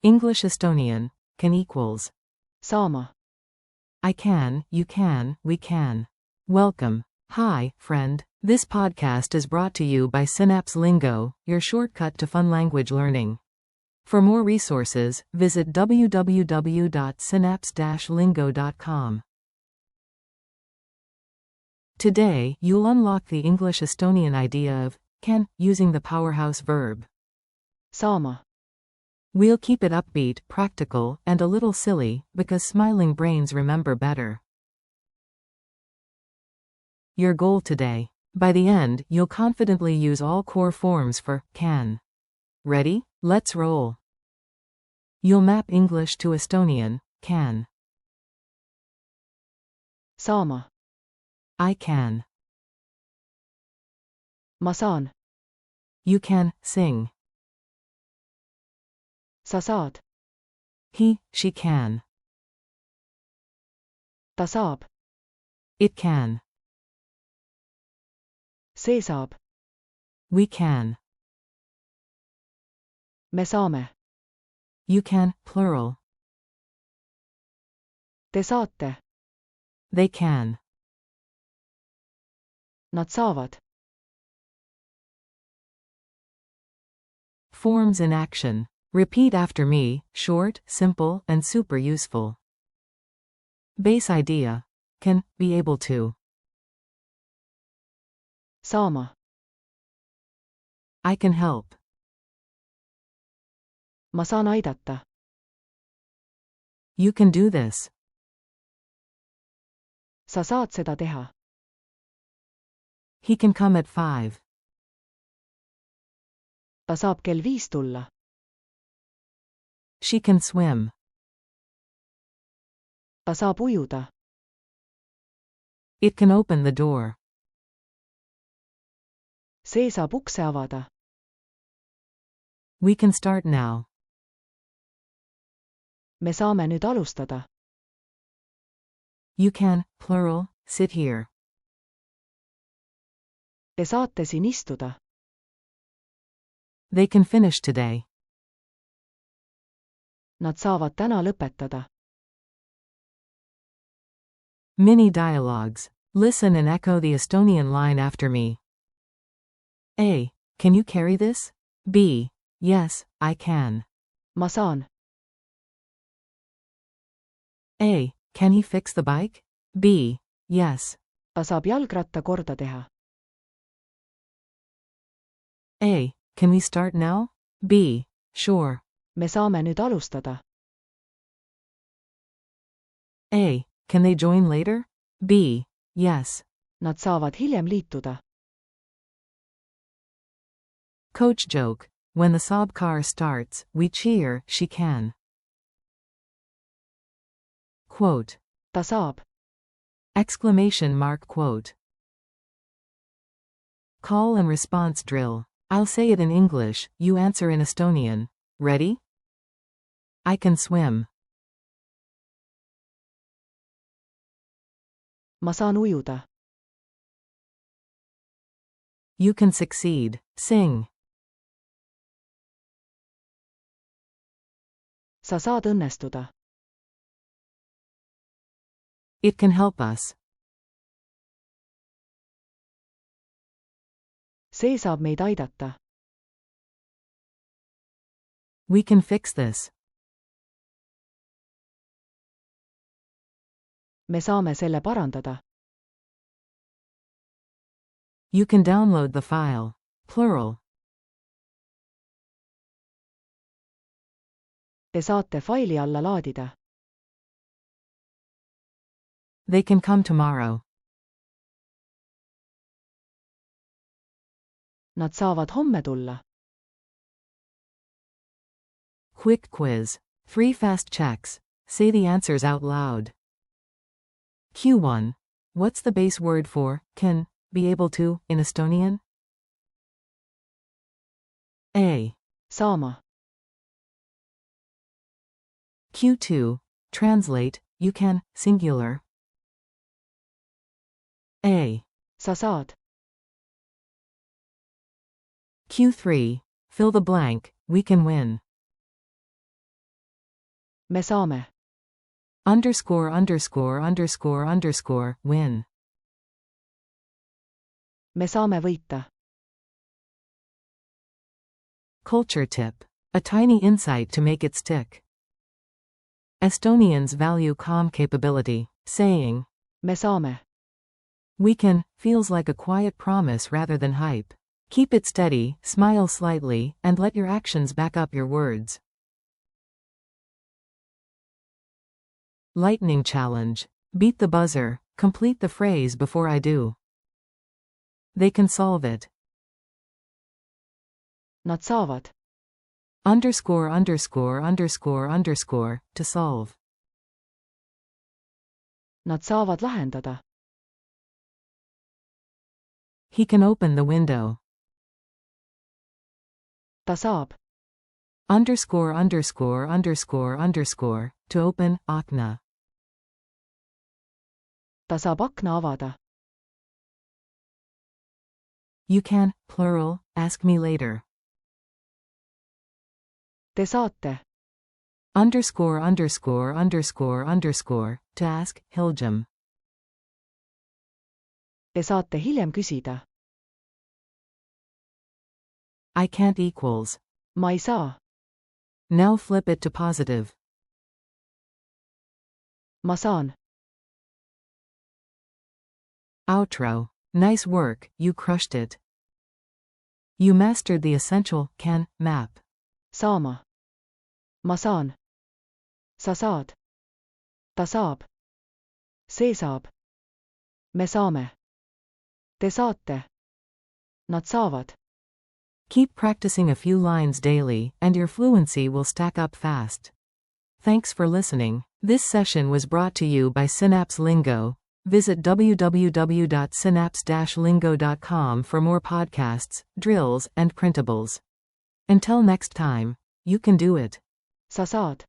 English Estonian, can equals. saama, I can, you can, we can. Welcome. Hi, friend. This podcast is brought to you by Synapse Lingo, your shortcut to fun language learning. For more resources, visit www.synapse-lingo.com. Today, you'll unlock the English Estonian idea of can using the powerhouse verb. saama, We'll keep it upbeat, practical, and a little silly, because smiling brains remember better. Your goal today. By the end, you'll confidently use all core forms for can. Ready? Let's roll. You'll map English to Estonian, can. saama, I can. ma saan, You can sing. sa saad, He, she can. ta saab, It can. see saab, We can. me saame, You can, plural. te saate, They can. nad saavad. Forms in action. Repeat after me, short, simple, and super useful. Base idea. Can, be able to. saama, I can help. ma saan aidata. You can do this. Sa saad seda teha. He can come at 5. Ta saab kell 5 tulla. She can swim. Ta saab ujuda. It can open the door. See saab ukse avada. We can start now. Me saame nüüd alustada. You can, plural, sit here. Te saate siin istuda. They can finish today. Nad saavad täna lõpetada. Mini dialogues. Listen and echo the Estonian line after me. A. Can you carry this? B. Yes, I can. Ma saan. A. Can he fix the bike? B. Yes. Ta saab jalgratta korda teha. A. Can we start now? B. Sure. Me saame nüüd alustada. A. Can they join later? B. Yes. Nad saavad hiljem liituda. Coach joke. When the Saab car starts, we cheer, she can. Quote. Ta saab. Exclamation mark quote. Call and response drill. I'll say it in English, you answer in Estonian. Ready? I can swim. Ma saan ujuda. You can succeed. Sing. Sa saad õnnestuda. It can help us. See saab meid aidata. We can fix this. Me saame selle parandada. You can download the file. Plural. Te saate faili alla laadida. They can come tomorrow. Nad saavad homme tulla. Quick quiz. 3 fast checks. Say the answers out loud. Q1. What's the base word for can, be able to, in Estonian? A. Saama. Q2. Translate, you can, singular. A. Sa saad. Q3. Fill the blank, we can win. Me saame. ________, win. Me saame võita. Culture tip. A tiny insight to make it stick. Estonians value calm capability, saying, Me saame. we can, feels like a quiet promise rather than hype. Keep it steady, smile slightly, and let your actions back up your words. Lightning challenge. Beat the buzzer, complete the phrase before I do. They can solve it. Nad saavad. _______, to solve. Nad saavad lahendada. He can open the window. Ta saab. _______, to open, akna. Ta saab akna avada. You can, plural, ask me later. Te saate. _______, to ask, hiljem. Te saate hiljem küsida. I can't equals. Ma ei saa. Now flip it to positive. Ma saan. Outro. Nice work, you crushed it. You mastered the essential, can, map. Saama. Ma saan. Sa saad. Ta saab. See saab. Me saame. Te saate. Nad saavad. Keep practicing a few lines daily, and your fluency will stack up fast. Thanks for listening. This session was brought to you by Synapse Lingo. Visit www.synapse-lingo.com for more podcasts, drills, and printables. Until next time, you can do it. Sa saad.